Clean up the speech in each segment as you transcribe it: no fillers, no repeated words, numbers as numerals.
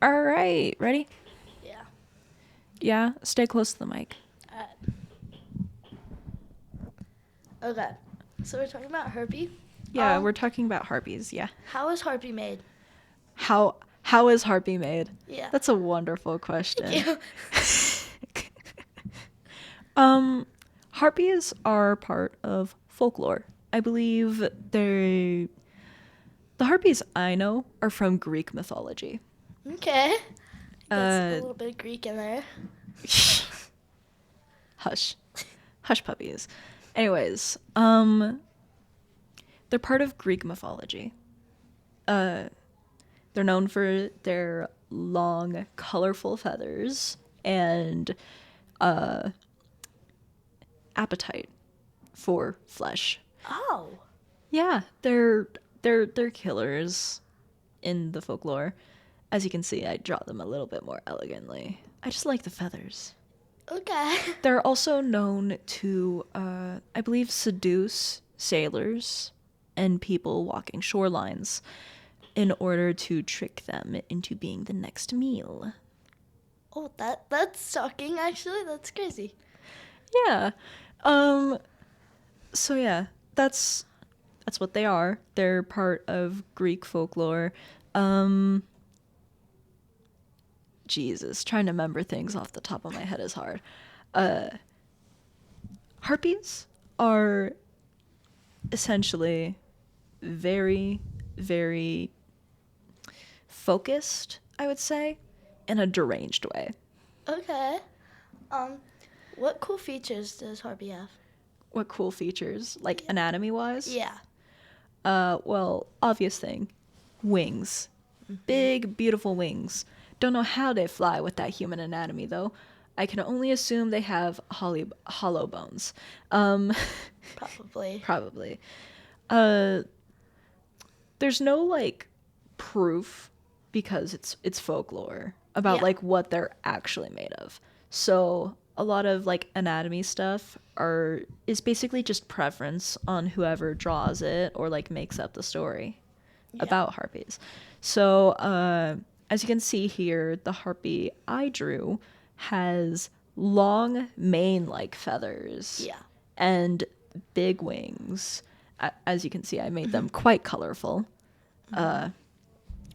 All right, ready? Yeah. Yeah, stay close to the mic. Okay. So we're talking about harpy. Yeah, we're talking about harpies. Yeah. How is harpy made? How is harpy made? Yeah. That's a wonderful question. Thank you. Harpies are part of folklore. I believe the harpies I know are from Greek mythology. Okay. That's a Uh, little bit of Greek in there. hush, hush puppies. Anyways, they're part of Greek mythology. They're known for their long, colorful feathers and appetite for flesh. Oh. Yeah, they're killers in the folklore. As you can see, I draw them a little bit more elegantly. I just like the feathers. Okay. They're also known to, I believe, seduce sailors and people walking shorelines in order to trick them into being the next meal. Oh, that's shocking. Actually, that's crazy. Yeah. Um. So yeah, that's what they are. They're part of Greek folklore. Um. Jesus, trying to remember things off the top of my head is hard. Harpies are essentially very, very focused, I would say, in a deranged way. Okay. Um, what cool features does harpy have? What cool features, like Yeah. anatomy wise? Yeah. Well, obvious thing, wings. Big, beautiful wings. Don't know how they fly with that human anatomy, though. I can only assume they have hollow bones. Probably. Probably. Uh, there's no like proof because it's folklore about Yeah. like what they're actually made of. So a lot of like anatomy stuff is basically just preference on whoever draws it or like makes up the story Yeah. about harpies. So as you can see here, the harpy I drew has long mane-like feathers Yeah. and big wings. As you can see, I made them quite colorful.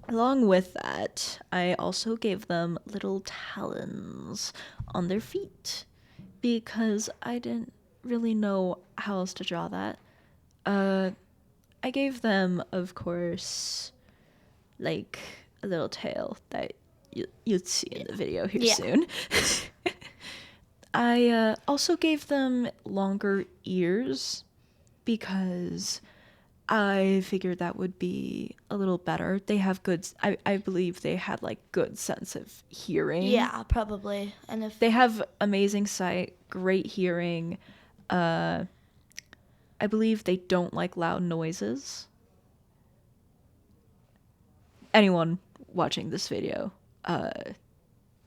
Along with that, I also gave them little talons on their feet because I didn't really know how else to draw that. I gave them, of course, like a little tail that you'd see in the video here Yeah. soon. I also gave them longer ears because I figured that would be a little better. They have good, I believe they had like good sense of hearing. Yeah, probably. And if They have amazing sight, great hearing. I believe they don't like loud noises. Anyone watching this video,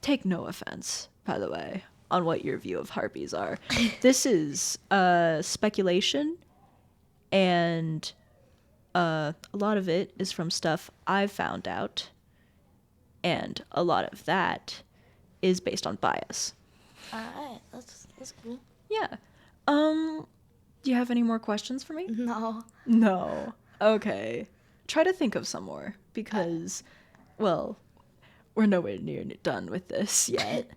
take no offense, by the way, on what your view of harpies are. This is speculation, and a lot of it is from stuff I've found out, and a lot of that is based on bias. Alright, that's cool. Yeah. Do you have any more questions for me? No. No. Okay. Try to think of some more because, well, we're nowhere near done with this yet.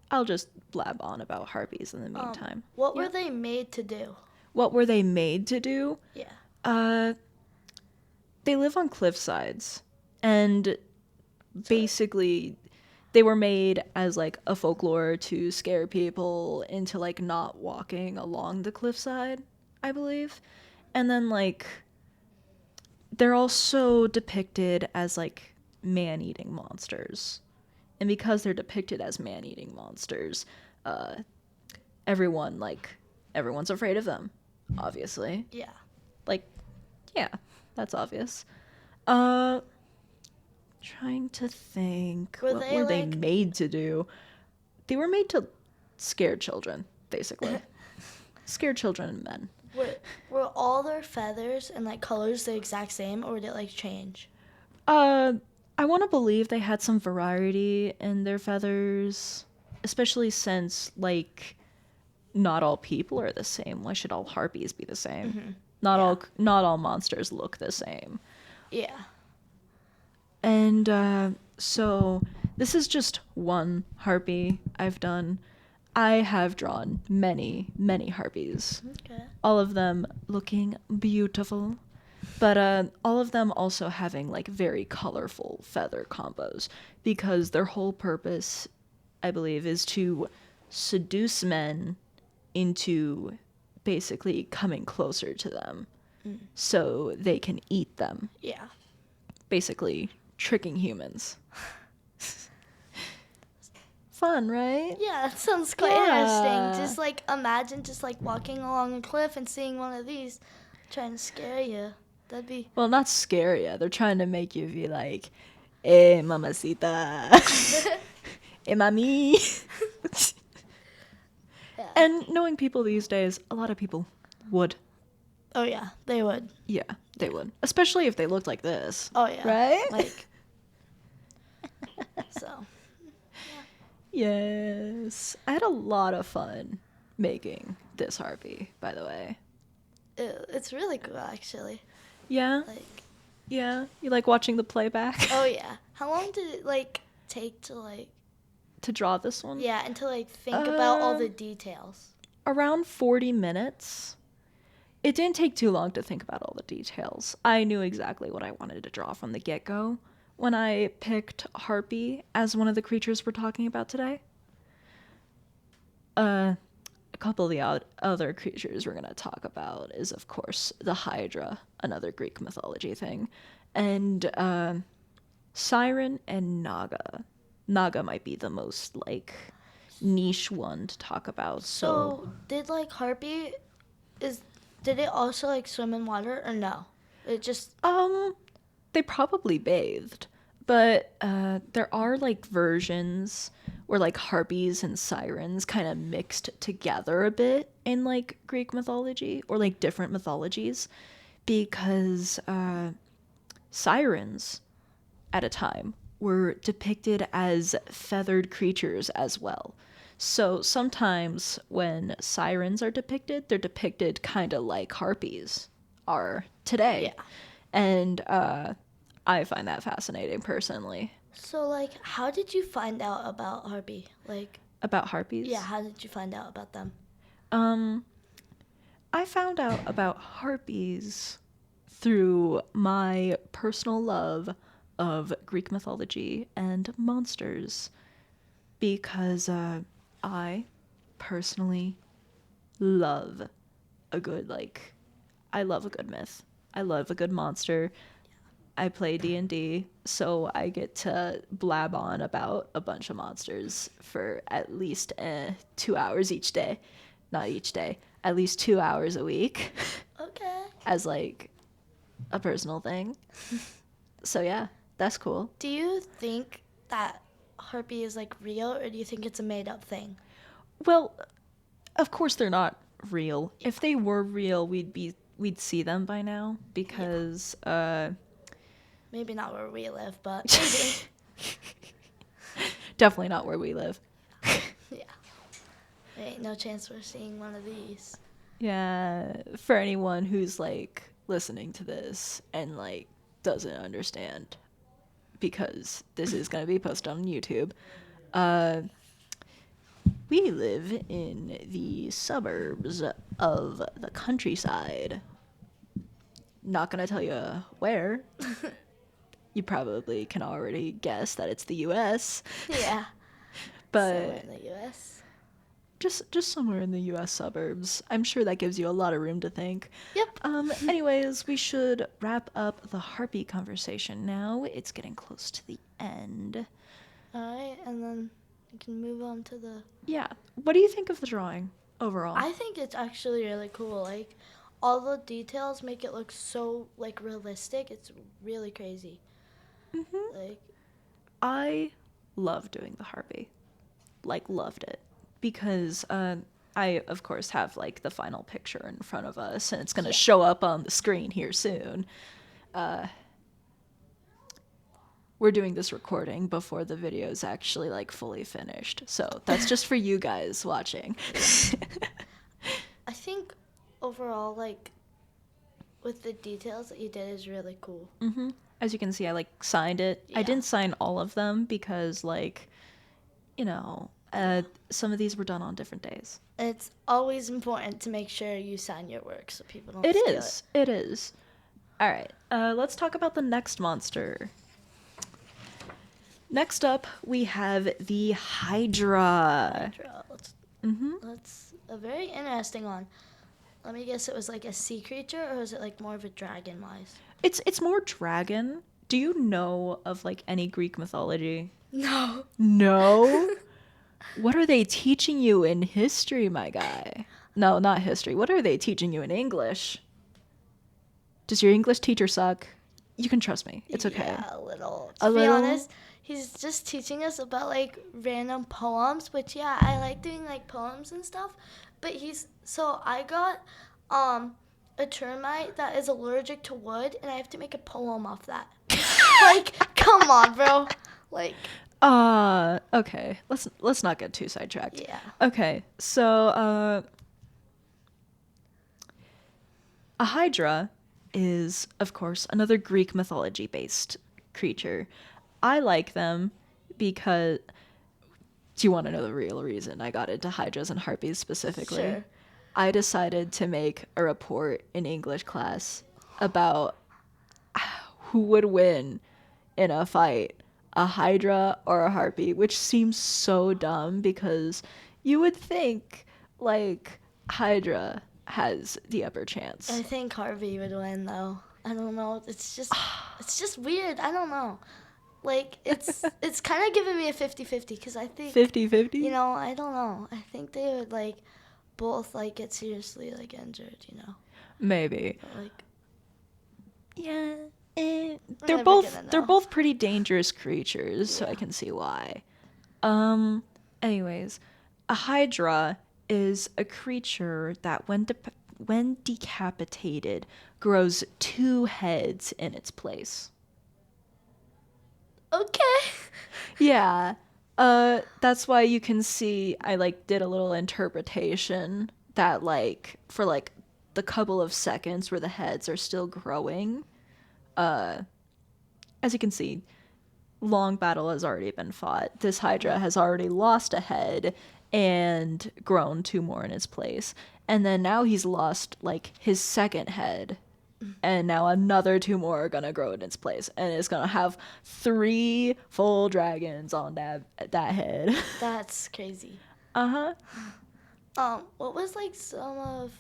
I'll just blab on about harpies in the meantime. What Yeah. were they made to do? What were they made to do? Yeah. They live on cliff sides, and basically they were made as like a folklore to scare people into like not walking along the cliffside, I believe. And then like they're also depicted as like man-eating monsters. And because they're depicted as man-eating monsters, uh everyone's afraid of them, obviously. Yeah. Like, yeah, that's obvious. Uh Trying to think. Were What they, were they like- made to do? They were made to scare children, basically. Scare children and men. Were all their feathers and like colors the exact same, or did it like change? Uh, I want to believe they had some variety in their feathers, especially since, like, not all people are the same. Why should all harpies be the same? Yeah. Not all monsters look the same. Yeah. And so this is just one harpy I've done. I have drawn many, many harpies. Okay. All of them looking beautiful, but all of them also having like very colorful feather combos because their whole purpose, I believe, is to seduce men into basically coming closer to them so they can eat them, Yeah. basically tricking humans. Fun, right? Yeah, that sounds quite Yeah. interesting. Just like imagine just like walking along a cliff and seeing one of these trying to scare you. That'd be Well, not scare you. They're trying to make you be like, "Eh, mamacita, eh, mami." yeah. And knowing people these days, a lot of people would. Oh yeah, they would. Yeah, they would. Especially if they looked like this. Oh yeah. Right? Like so. Yes. I had a lot of fun making this harpy, by the way. It's really cool actually. Yeah? Like Yeah? You like watching the playback? oh yeah. How long did it like take to like To draw this one? yeah, and to like think about all the Uh, details? Around 40 minutes. It didn't take too long to think about all the details. I knew exactly what I wanted to draw from the get-go when I picked Harpy as one of the creatures we're talking about today. A couple of the other creatures we're going to talk about is, of course, the Hydra, another Greek mythology thing, and Siren and Naga. Naga might be the most, like, niche one to talk about, So did like Harpy is did it also like swim in water or no? It just They probably bathed, but there are like versions where like harpies and sirens kind of mixed together a bit in like Greek mythology or like different mythologies because sirens at a time were depicted as feathered creatures as well. So sometimes when sirens are depicted, they're depicted kind of like harpies are today. yeah. And I find that fascinating personally. So like how did you find out about Harpy? Like About harpies? yeah, how did you find out about them? Um, I found out about harpies through my personal love of Greek mythology and monsters because I personally love a good like I love a good myth. I love a good monster. I play D&D, so I get to blab on about a bunch of monsters for at least 2 hours each day. Not each day, at least 2 hours a week Okay. as like a personal thing. So yeah, that's cool. Do you think that Harpy is like real or do you think it's a made up thing? Well, of course they're not real. If they were real, we'd see them by now because Maybe not where we live, but maybe. definitely not where we live. yeah. There ain't no chance we're seeing one of these. Yeah, for anyone who's like listening to this and like doesn't understand because this is going to be posted on YouTube. Uh we live in the suburbs of the countryside. Not going to tell you where. You probably can already guess that it's the US, Yeah. Somewhere but in the US. just somewhere in the US suburbs. I'm sure that gives you a lot of room to think. Yep. Anyways, we should wrap up the harpy conversation now. It's getting close to the end. Alright, and then we can move on to the Yeah. What do you think of the drawing overall? I think it's actually really cool. Like all the details make it look so like realistic. It's really crazy. Like I love doing the harpy. Like, loved it. Because I, of course, have, like, the final picture in front of us, and it's going to yeah. show up on the screen here soon. we're doing this recording before the video is actually like fully finished. So that's just for you guys watching. I think overall, like, with the details that you did is really cool. As you can see, I like signed it. I Yeah. didn't sign all of them because like, some of these were done on different days. It's always important to make sure you sign your work so people don't It steal is. It is. All right. Let's talk about the next monster. Next up, we have the Hydra. Hydra. That's a very interesting one. Let me guess, it was like a sea creature, or is it like more of a dragon wise? It's more dragon. Do you know of like any Greek mythology? No. No? What are they teaching you in history, my guy? No, not history. What are they teaching you in English? Does your English teacher suck? You can trust me. It's okay. Yeah, a little. A To be little? honest, he's just teaching us about like random poems, which yeah, I like doing like poems and stuff. But I got a termite that is allergic to wood, and I have to make a poem off that. Like, come on, bro. Like, Okay. Let's not get too sidetracked. yeah. Okay. So, a Hydra is, of course, another Greek mythology based creature. I like them because. Do you want to know the real reason I got into Hydras and Harpies specifically? Sure. I decided to make a report in English class about who would win in a fight, a Hydra or a Harpy, which seems so dumb because you would think, like, Hydra has the upper chance. I think Harvey would win though. I don't know. It's just weird. I don't know. Like, it's kind of giving me a 50-50 because I think 50-50? I don't know. I think they would like both like get seriously like injured. Maybe. But, like, Yeah. we're They're never both gonna they're know. both pretty dangerous creatures, so I Yeah. can see why. Anyways, a Hydra is a creature that when decapitated grows two heads in its place. Okay. Yeah. That's why you can see I like did a little interpretation that like for like the couple of seconds where the heads are still growing, as you can see, long battle has already been fought. This Hydra has already lost a head and grown two more in its place. And then now he's lost like his second head. And now another two more are gonna grow in its place. And it's gonna have 3 full dragons on that head. That's crazy. Uh-huh. What was like some of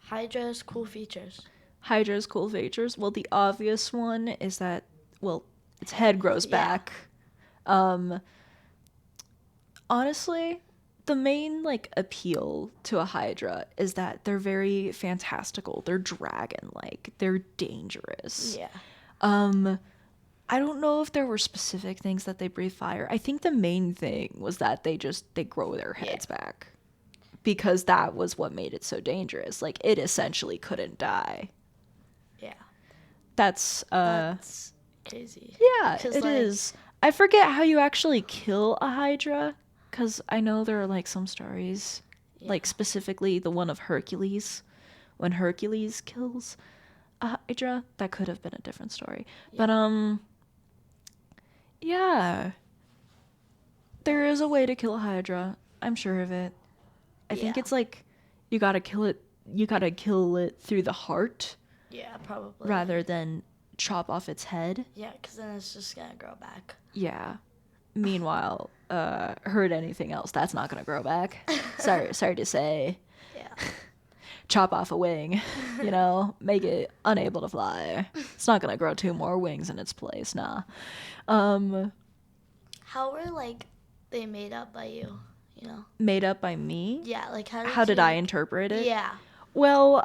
Hydra's cool features? Hydra's cool features. Well, the obvious one is that, well, its head grows Yeah. back. Honestly, the main like appeal to a Hydra is that they're very fantastical. They're dragon-like. They're dangerous. Yeah. I don't know if there were specific things that they breathe fire. I think the main thing was that they grow their heads back. Because that was what made it so dangerous. Like it essentially couldn't die. Yeah. That's crazy. yeah, 'Cause, it like, is. I forget how you actually kill a Hydra, because I know there are like some stories, like specifically the one of Hercules, when Hercules kills a Hydra. That could have been a different story, but yeah, there is a way to kill a Hydra. I'm sure of it. I think Yeah. it's like you gotta kill it. You gotta kill it through the heart Yeah, probably. rather than chop off its head. Yeah, because then it's just gonna grow back. Yeah. Meanwhile, hurt anything else, that's not gonna grow back. Sorry to say. Yeah. Chop off a wing, make it unable to fly. It's not gonna grow 2 more wings in its place, nah. How were like they made up by you? Made up by me? Yeah, like How did I interpret it? Yeah. Well,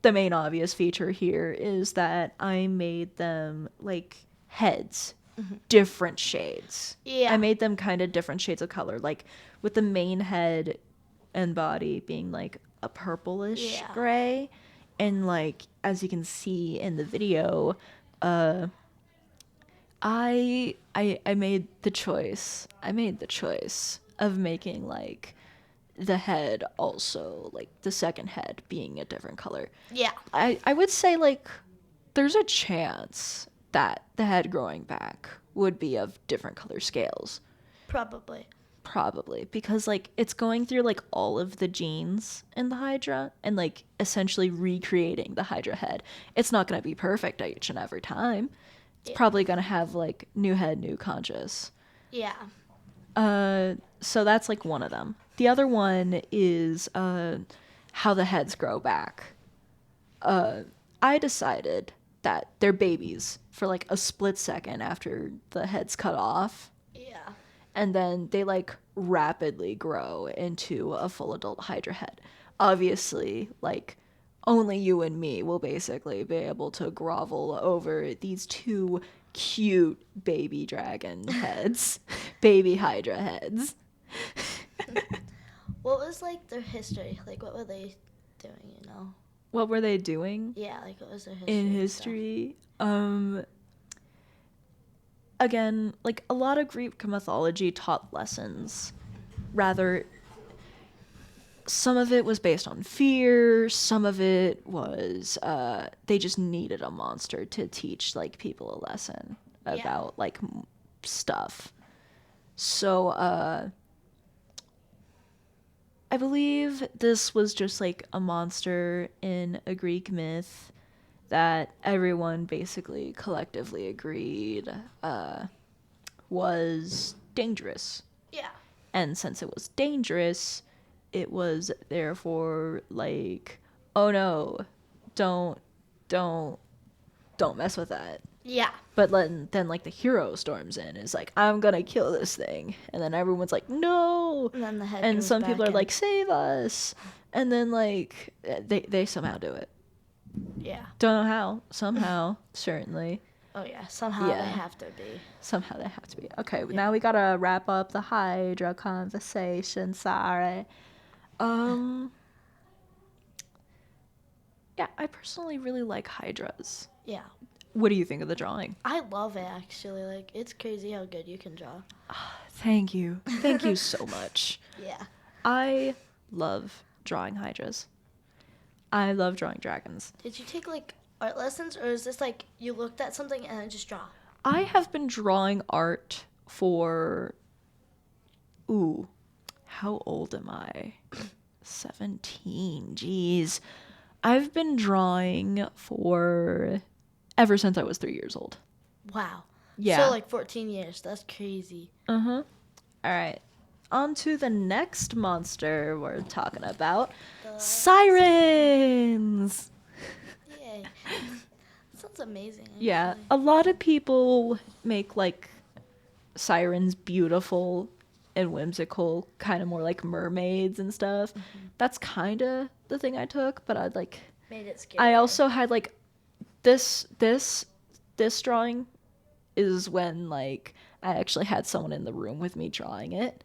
the main obvious feature here is that I made them like heads, different shades. Yeah. I made them kind of different shades of color, like with the main head and body being like a purplish gray, and like as you can see in the video, I made the choice. I made the choice of making like the head also like the second head being a different color. Yeah, I would say like there's a chance that the head growing back would be of different color scales. probably. Probably because like it's going through like all of the genes in the Hydra and like essentially recreating the Hydra head. It's not going to be perfect each and every time. It's Yeah. probably going to have like new head, new conscious. Yeah. So that's like one of them. The other one is how the heads grow back. I decided that they're babies for like a split second after the head's cut off, Yeah. and then they like rapidly grow into a full adult Hydra head. Obviously, like only you and me will basically be able to grovel over these two cute baby dragon heads, baby Hydra heads. What was like their history? Like, what were they doing? What were they doing Yeah, like what was their history? in And stuff? history? Again, like a lot of Greek mythology taught lessons. Rather, some of it was based on fear, some of it was they just needed a monster to teach like people a lesson Yeah. about like stuff. So I believe this was just like a monster in a Greek myth that everyone basically collectively agreed was dangerous. Yeah. And since it was dangerous, it was therefore like, oh no, don't, don't, don't mess with that. Yeah. But then like the hero storms in, is like, I'm gonna kill this thing, and then everyone's like, no, And then the head and goes some back people are in. like, save us, and then like they somehow do it. Yeah. Don't know how. Somehow, certainly. Oh yeah. Somehow Yeah. they have to be. Somehow they have to be. Okay, Yeah. now we gotta wrap up the Hydra conversation. Sorry. Um. Yeah, I personally really like Hydras. Yeah. What do you think of the drawing? I love it actually. Like it's crazy how good you can draw. Thank you. Thank you so much. Yeah. I love drawing Hydras. I love drawing dragons. Did you take like art lessons, or is this like you looked at something and then just draw? I have been drawing art for. Ooh, how old am I? 17. Jeez. I've been drawing for ever since I was 3 years old. Wow. Yeah. So like 14 years. That's crazy. Uh huh. All right. On to the next monster we're talking about, sirens. Yay. Sounds amazing. Actually. Yeah, a lot of people make like sirens beautiful and whimsical, kind of more like mermaids and stuff. That's kind of the thing I took, but I'd like Made it scary. I also had like this drawing is when like I actually had someone in the room with me drawing it.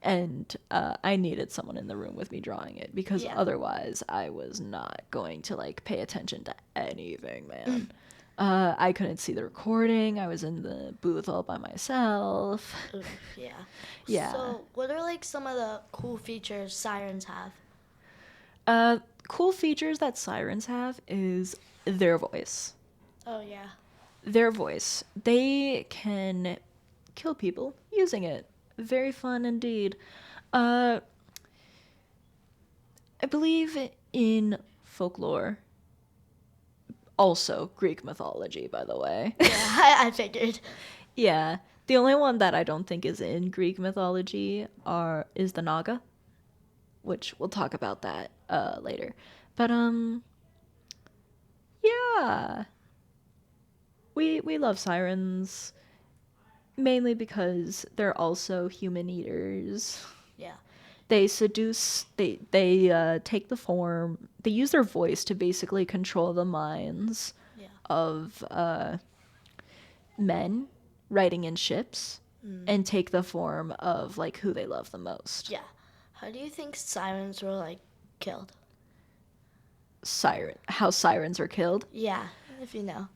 And I needed someone in the room with me drawing it because Yeah. otherwise I was not going to like pay attention to anything, man. I couldn't see the recording. I was in the booth all by myself. Oof, yeah. Yeah. So what are like some of the cool features sirens have? Cool features that sirens have is their voice. Oh yeah. Their voice. They can kill people using it. Very fun indeed. I believe in folklore, also Greek mythology, by the way. Yeah, I figured. Yeah, the only one that I don't think is in Greek mythology is the Naga, which we'll talk about that later. But yeah, we love sirens mainly because they're also human eaters. Yeah. They seduce. They take the form. They use their voice to basically control the minds Yeah. of men riding in ships and take the form of like who they love the most. Yeah. How do you think sirens were like killed? How sirens are killed. Yeah, if you know.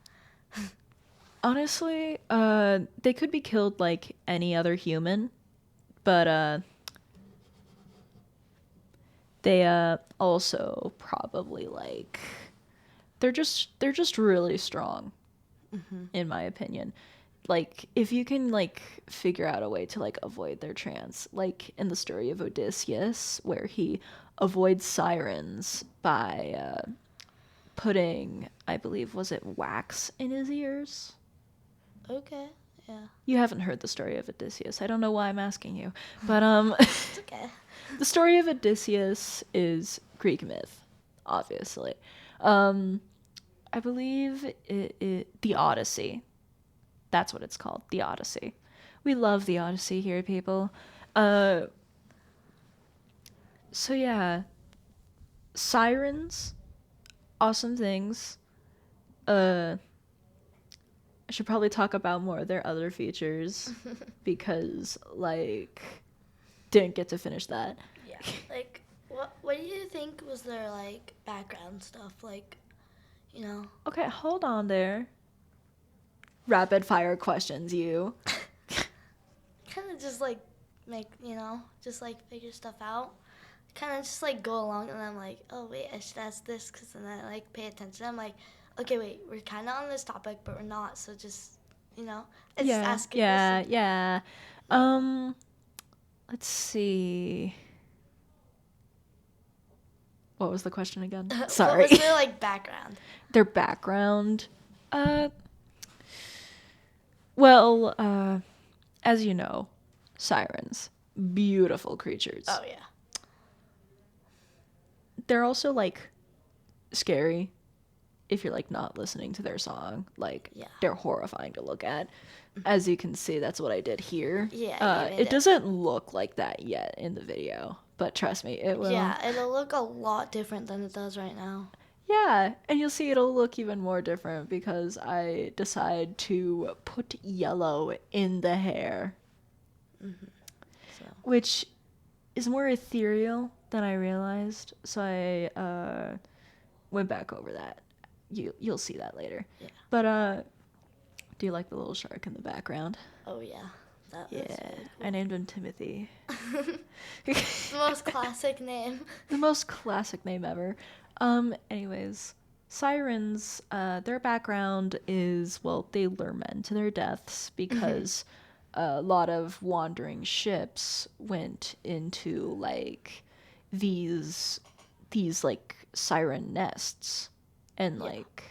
Honestly, they could be killed like any other human, but they also probably like they're just really strong, in my opinion. Like if you can like figure out a way to like avoid their trance, like in the story of Odysseus, where he avoids sirens by putting, I believe, was it wax in his ears? Okay. Yeah. You haven't heard the story of Odysseus. I don't know why I'm asking you, but It's okay. the story of Odysseus is Greek myth, obviously. Um, I believe the Odyssey. That's what it's called, the Odyssey. We love the Odyssey here, people. Uh, so yeah, sirens, awesome things. I should probably talk about more of their other features because like didn't get to finish that. Yeah. Like, what do you think was their like background stuff? Like, you know. Okay, hold on there. Rapid fire questions, you. Kind of just like make just like figure stuff out. Kind of just like go along, and I'm like, oh wait, I should ask this, because then I like pay attention. I'm like, okay, wait, we're kind of on this topic, but we're not. So just it's Yeah, asking. yeah, yeah. Let's see. What was the question again? Sorry. What was their like background? Their background. Uh, well, as you know, sirens, beautiful creatures. Oh yeah. They're also like scary if you're like not listening to their song. Like Yeah. they're horrifying to look at. As you can see, that's what I did here. Yeah, you made it it. doesn't look like that yet in the video, but trust me, it will. Yeah, it'll look a lot different than it does right now. Yeah, and you'll see it'll look even more different because I decide to put yellow in the hair, So which is more ethereal than I realized. So I went back over that. You'll see that later. Yeah. But do you like the little shark in the background? Oh yeah, that's Yeah, really I named him Timothy. cool. The most classic name. The most classic name ever. Anyways, sirens, their background is, well, they lure men to their deaths because a lot of wandering ships went into like these like siren nests and like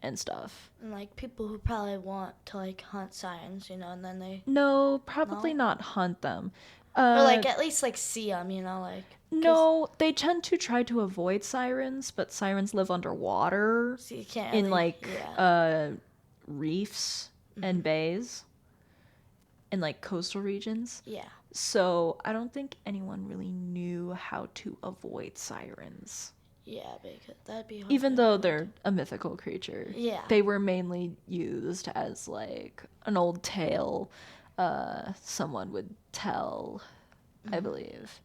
and stuff. And like people who probably want to like hunt sirens, and then they No, probably No? not hunt them. or like at least like see them, like 'cause- No, they tend to try to avoid sirens, but sirens live underwater so you can't in really, like yeah. reefs and bays in like coastal regions. Yeah. So I don't think anyone really knew how to avoid sirens. Yeah, because that'd be hard. Even to though avoid. they're a mythical creature. Yeah. They were mainly used as like an old tale someone would tell, I believe.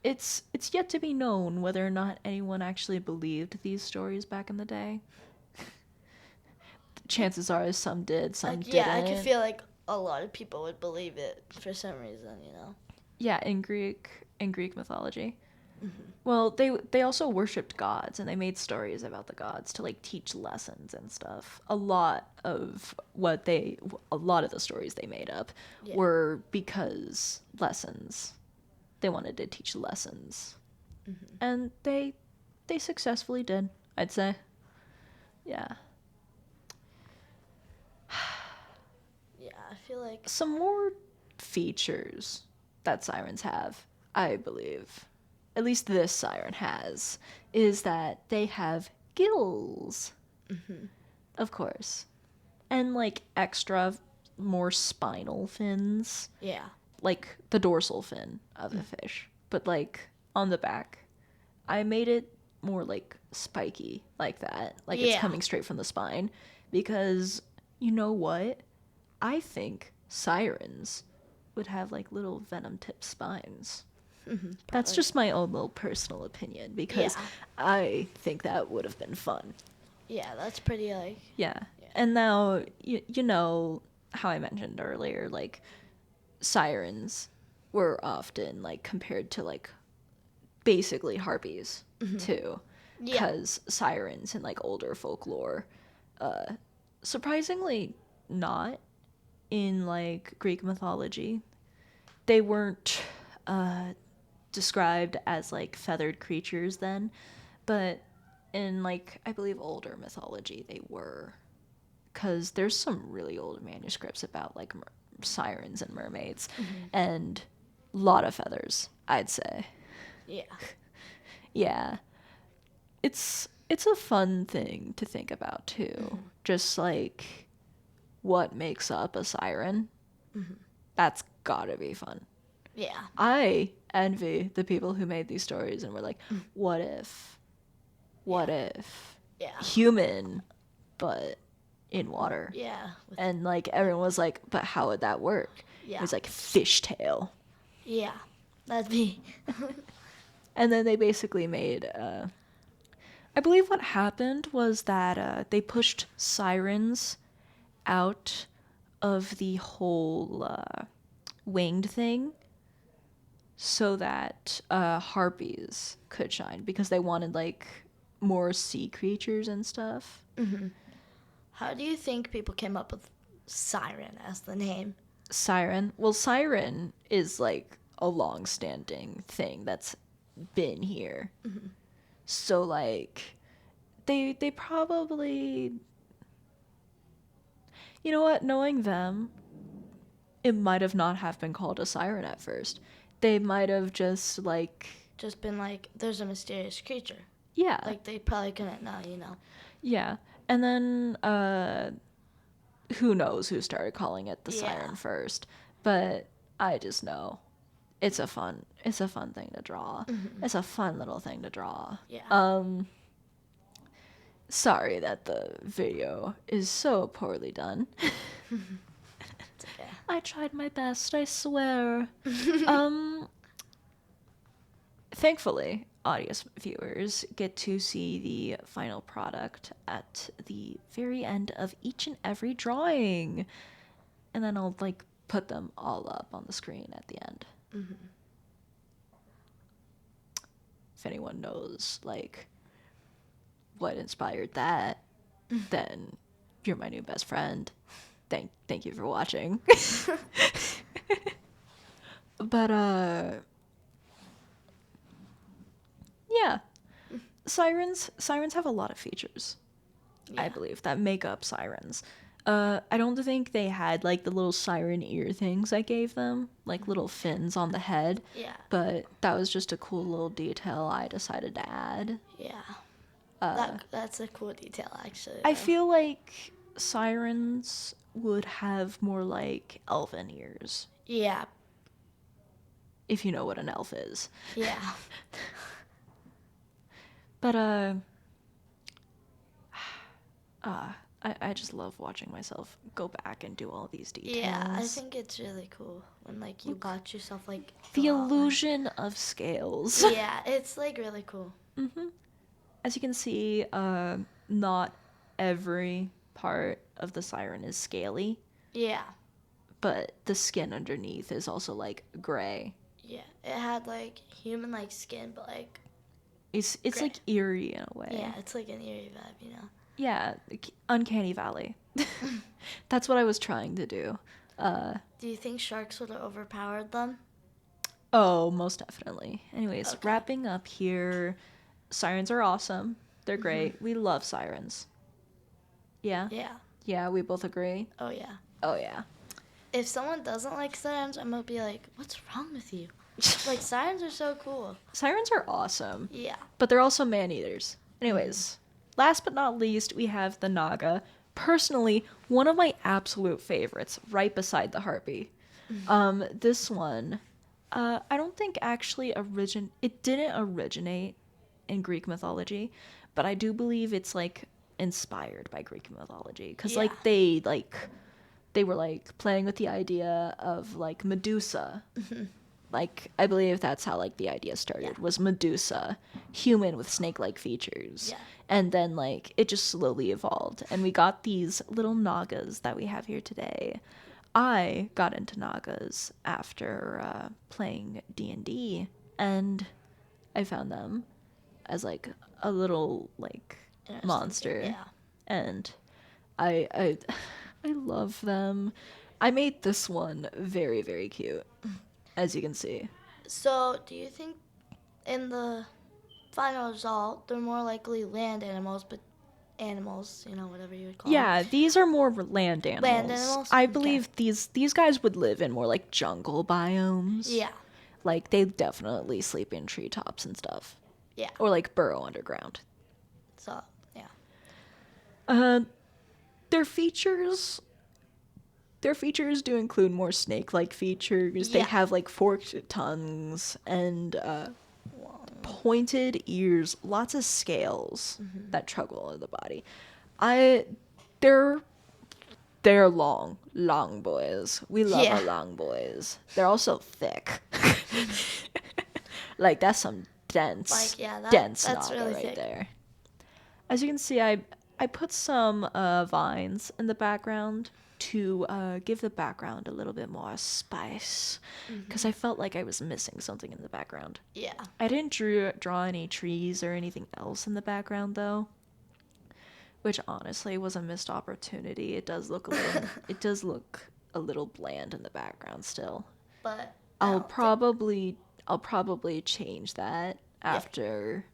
It's yet to be known whether or not anyone actually believed these stories back in the day. Chances are some did, some like, didn't. yeah, I could feel like a lot of people would believe it for some reason. Yeah, in Greek mythology. Well, they also worshipped gods and they made stories about the gods to like teach lessons and stuff. A lot of the stories they made up Yeah. were because lessons. They wanted to teach lessons. And they successfully did, I'd say. Yeah. Yeah, I feel like Some more features that sirens have, I believe, at least this siren has, is that they have gills. Of course. And like extra more spinal fins, yeah. like the dorsal fin of a fish, but like on the back. I made it more like spiky like that, like it's Yeah. coming straight from the spine, because you know what? I think sirens would have like little venom tip spines. That's just my own little personal opinion because Yeah. I think that would have been fun. Yeah, that's pretty like Yeah. yeah. And now, you know how I mentioned earlier, like, sirens were often, like, compared to, like, basically harpies, too. Yeah. Because sirens in, like, older folklore, surprisingly not in, like, Greek mythology. They weren't described as, like, feathered creatures then, but in, like, I believe older mythology they were. Because there's some really old manuscripts about, like, sirens and mermaids, and a lot of feathers, I'd say. Yeah. Yeah. It's a fun thing to think about, too. Just, like, what makes up a siren. That's gotta be fun. Yeah. I envy the people who made these stories and were like, what if? What if? Yeah. Human, but in water. Yeah. And, like, everyone was like, but how would that work? Yeah. It was like, fishtail. Yeah. That'd be. And then they basically made, I believe what happened was that they pushed sirens out of the whole winged thing so that harpies could shine because they wanted, like, more sea creatures and stuff. How do you think people came up with Siren as the name? Siren. Well, siren is, like, a long-standing thing that's been here. So, like, they probably, you know what, knowing them, it might have not have been called a siren at first. They might have just, like, Just been like, there's a mysterious creature. yeah. Like, they probably couldn't know, you know? Yeah. And then who knows who started calling it the Yeah. siren first. But I just know it's a fun thing to draw. It's a fun little thing to draw. Yeah. Sorry that the video is so poorly done. It's okay. I tried my best, I swear. Thankfully, audience viewers get to see the final product at the very end of each and every drawing. And then I'll, like, put them all up on the screen at the end. If anyone knows, like, what inspired that, then you're my new best friend. Thank you for watching. But yeah. Sirens have a lot of features, I believe, that make up sirens. I don't think they had, like, the little siren ear things I gave them, like little fins on the head. Yeah. But that was just a cool little detail I decided to add. Yeah. That's a cool detail, actually. I though. feel like sirens would have more, like, elven ears, Yeah. if you know what an elf is. Yeah. But I just love watching myself go back and do all these details. Yeah, I think it's really cool when, like, you watch yourself, like, the fill out, like- illusion of scales. Yeah, it's, like, really cool. As you can see, not every part of the siren is scaly, Yeah. but the skin underneath is also, like, gray. Yeah. It had, like, human-like skin, but, like, It's Gray. like eerie in a way. yeah, it's, like, an eerie vibe, you know? Yeah, uncanny valley. That's what I was trying to do. Do you think sharks would have overpowered them? Oh, most definitely. Anyways, Okay. wrapping up here. Sirens are awesome. They're great. We love sirens. Yeah? Yeah. Yeah, we both agree. Oh, yeah. Oh, yeah. If someone doesn't like sirens, I'm gonna be like, what's wrong with you? Like, sirens are so cool. Sirens are awesome, Yeah. but they're also man-eaters. Anyways, last but not least, we have the Naga. Personally, one of my absolute favorites, right beside the Harpy. This one, I don't think actually it didn't originate in Greek mythology, but I do believe it's, like, inspired by Greek mythology because, Yeah. they were, like, playing with the idea of, like, Medusa. Like, I believe that's how, like, the idea started, Yeah. was Medusa, human with snake-like features. Yeah. And then, like, it just slowly evolved. And we got these little Nagas that we have here today. I got into Nagas after playing D&D, and I found them as, like, a little, like, monster. Yeah. And I I love them. I made this one very, very cute, as you can see. So, do you think in the final result, they're more likely land animals, but animals, whatever you would call them? Yeah, these are more land animals. Land animals? I Okay. believe these guys would live in more like jungle biomes. Yeah. Like they definitely sleep in treetops and stuff. Yeah. Or like burrow underground. So, yeah. Their features do include more snake-like features. They Yeah. have like forked tongues and pointed ears, lots of scales that travel in the body. They're long boys. We love Yeah. our long boys. They're also thick. Like that's some dense, Like, yeah, dense that's naga really right thick. there. As you can see, I put some vines in the background to give the background a little bit more spice, because I felt like I was missing something in the background. Yeah. I didn't draw any trees or anything else in the background though, which honestly was a missed opportunity. It does look a little bland in the background still. But I'll probably change that after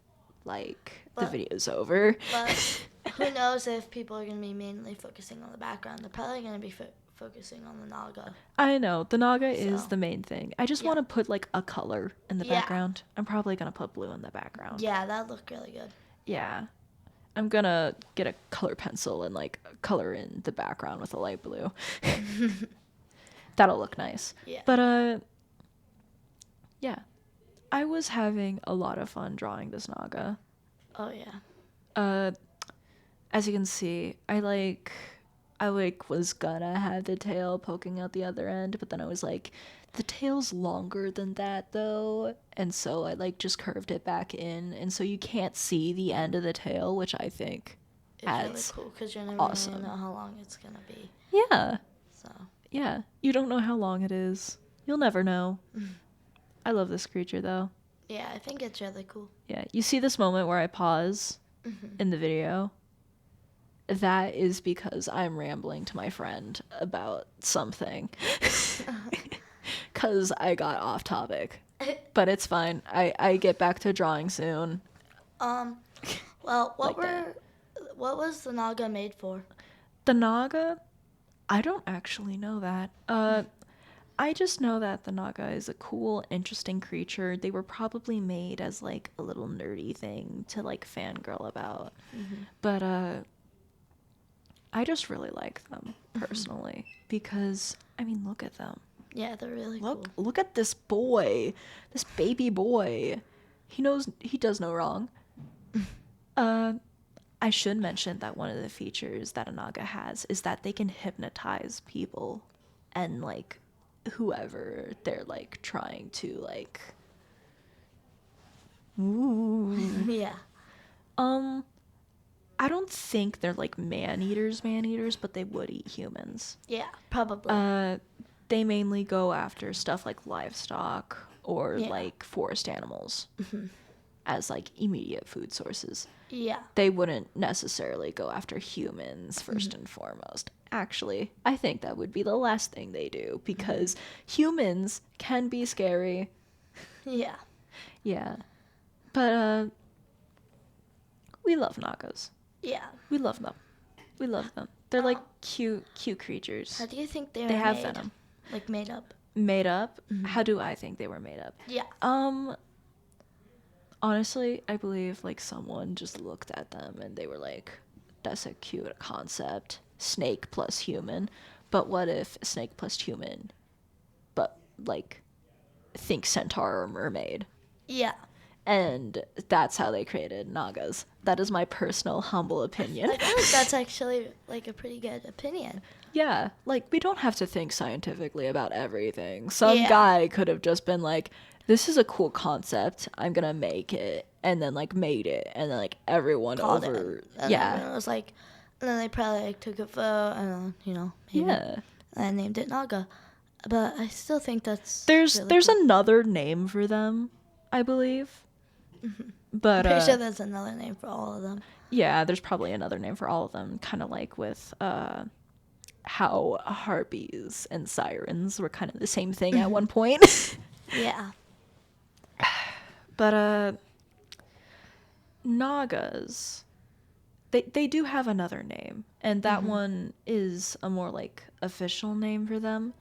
like the But- video's over. But who knows if people are going to be mainly focusing on the background. They're probably going to be focusing on the naga. I know the naga is So- the main thing. I just Yeah. want to put like a color in the Yeah. background. I'm probably gonna put blue in the background. Yeah, that'd look really good. Yeah. I'm gonna get a color pencil and like color in the background with a light blue. That'll look nice. Yeah. But yeah. I was having a lot of fun drawing this naga. Oh, yeah. As you can see, I was gonna have the tail poking out the other end, but then I was like, the tail's longer than that though, and so I like just curved it back in, and so you can't see the end of the tail, which I think It's really adds cool because you never awesome. really know how long it's going to be. Yeah, So, yeah. You don't know how long it is. You'll never know. I love this creature though. yeah, I think it's really cool. Yeah, you see this moment where I pause in the video? That is because I'm rambling to my friend about something. Because I got off topic. But it's fine. I get back to drawing soon. Well, Like that. what was the naga made for? The naga? I don't actually know that. I just know that the naga is a cool, interesting creature. They were probably made as like a little nerdy thing to like fangirl about. But I just really like them personally because I mean, look at them. Yeah, they're really cool. Look at this boy, this baby boy. He does no wrong. I should mention that one of the features that a naga has is that they can hypnotize people and like whoever they're like trying to like. Ooh. Yeah. I don't think they're like man eaters, but they would eat humans. Yeah, probably. They mainly go after stuff like livestock or Yeah. like forest animals as like immediate food sources. Yeah. They wouldn't necessarily go after humans first and foremost. Actually, I think that would be the last thing they do because humans can be scary. Yeah. Yeah. But we love nagas. Yeah. We love them. We love them. They're like cute creatures. How do you think they were They have made? venom. Like made up? Made up? How do I think they were made up? Yeah. Honestly, I believe like someone just looked at them and they were like, that's a cute concept. Snake plus human. But what if snake plus human, but like think centaur or mermaid? Yeah. And that's how they created nagas. That is my personal humble opinion. I feel like that's actually like a pretty good opinion. Yeah, like we don't have to think scientifically about everything. Some Yeah. guy could have just been like, this is a cool concept. I'm gonna make it, and then like made it, and then like everyone Called over, it. And yeah, everyone was like, and then they probably like took a photo and made it. yeah. And I named it Naga. But I still think that's There's really there's cool. another name for them, I believe, but Pretty sure there's another name for all of them. yeah, there's probably another name for all of them. Kind of like with how harpies and sirens were kind of the same thing at one point. Yeah. But Nagas, they do have another name, and that one is a more like official name for them.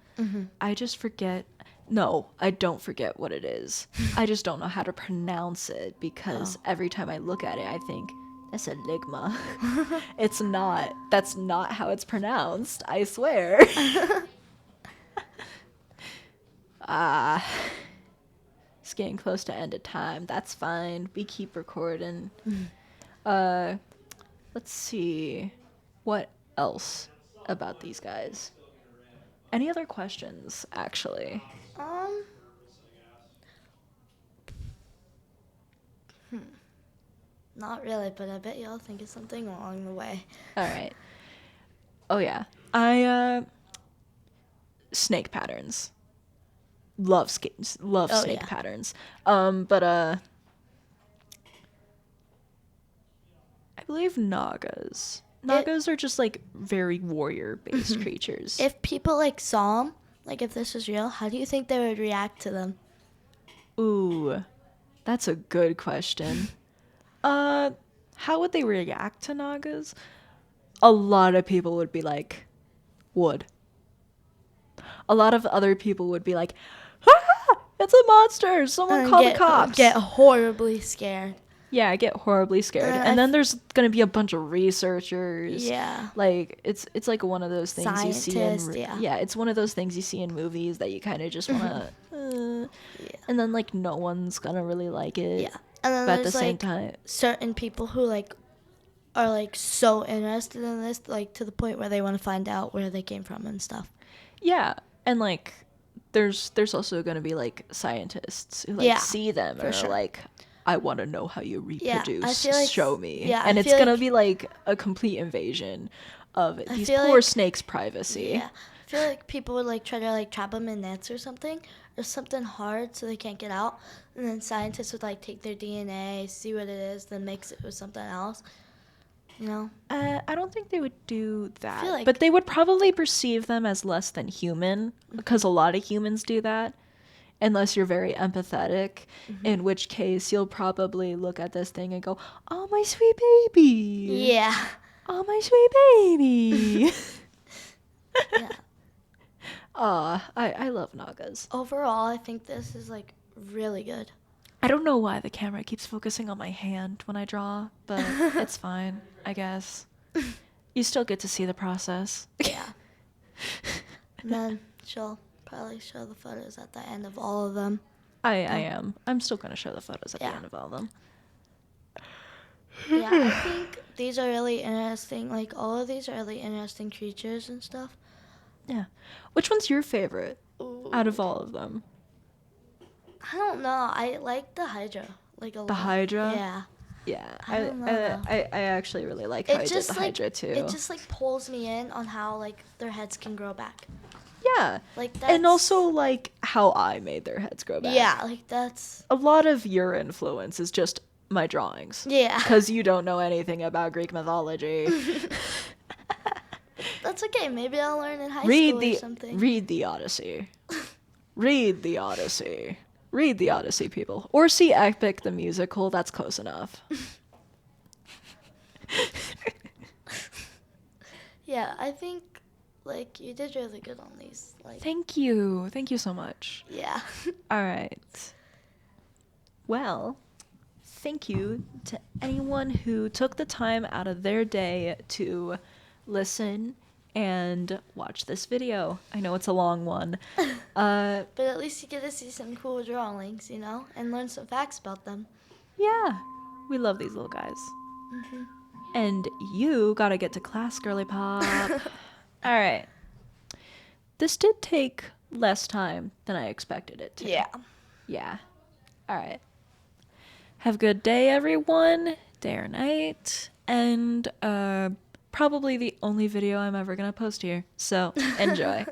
I just forget. No, I don't forget what it is. I just don't know how to pronounce it because every time I look at it, I think that's a ligma. It's not. That's not how it's pronounced. I swear. It's getting close to end of time. That's fine. We keep recording. Uh, let's see. What else about these guys? Any other questions, actually? Um. Not really, but I bet y'all think of something along the way. All right. Oh yeah. I snake patterns. Love snake Yeah. patterns. But I believe Nagas. Nagas are just like very warrior based creatures. If people like saw them, like if this was real, how do you think they would react to them? Ooh, that's a good question. How would they react to Nagas? A lot of people would be like, would. A lot of other people would be like, ah, it's a monster! Someone And call the cops! Get horribly scared. Yeah, I get horribly scared. And then there's gonna be a bunch of researchers. Yeah. Like it's like one of those things you see in Scientists, yeah, it's one of those things you see in movies that you kind of just want to and then like no one's gonna really like it. Yeah. And then But at the there's same like time, certain people who like are like so interested in this, like to the point where they want to find out where they came from and stuff. yeah, and like there's also going to be like scientists who like see them and are sure. like, I want to know how you reproduce. feel like- Show me. yeah, and I it's feel gonna like- be like a complete invasion of these feel poor like- snakes' privacy. Yeah. I feel like people would like try to like trap them in nets or something hard so they can't get out, and then scientists would like take their DNA, see what it is, then mix it with something else. You know? I don't think they would do that, like- but they would probably perceive them as less than human because a lot of humans do that. Unless you're very empathetic, in which case you'll probably look at this thing and go, "Oh, my sweet baby." Yeah. Oh, my sweet baby. Yeah. I love Nagas. Overall, I think this is like really good. I don't know why the camera keeps focusing on my hand when I draw, but it's fine, I guess. You still get to see the process. Yeah. And then she'll probably show the photos at the end of all of them. I am. I'm still going to show the photos at the Yeah. end of all of them. Yeah, I think these are really interesting. Like, all of these are really interesting creatures and stuff. Yeah. Which one's your favorite Ooh. out of all of them? I don't know. I like the Hydra. Like, a lot. The Hydra? Yeah. Yeah. I don't know. I actually really like how he did the like, Hydra too. It just, like, pulls me in on how, like, their heads can grow back. Yeah. Like, that's... And also, like, how I made their heads grow back. Yeah, like, that's... A lot of your influence is just my drawings. Yeah. Because you don't know anything about Greek mythology. That's okay. Maybe I'll learn in high school or something. Read the Odyssey. Read the Odyssey. Read the Odyssey, people. Or see Epic the Musical. That's close enough. Yeah, I think, like, you did really good on these. Like, Thank you. Thank you so much. yeah. All right. Well, thank you to anyone who took the time out of their day to listen and watch this video. I know it's a long one. But at least you get to see some cool drawings, you know, and learn some facts about them. Yeah, we love these little guys. And you gotta get to class, girly pop. All right. This did take less time than I expected it to. Yeah. Yeah. All right. Have a good day, everyone. Day or night. And probably the only video I'm ever going to post here. So enjoy.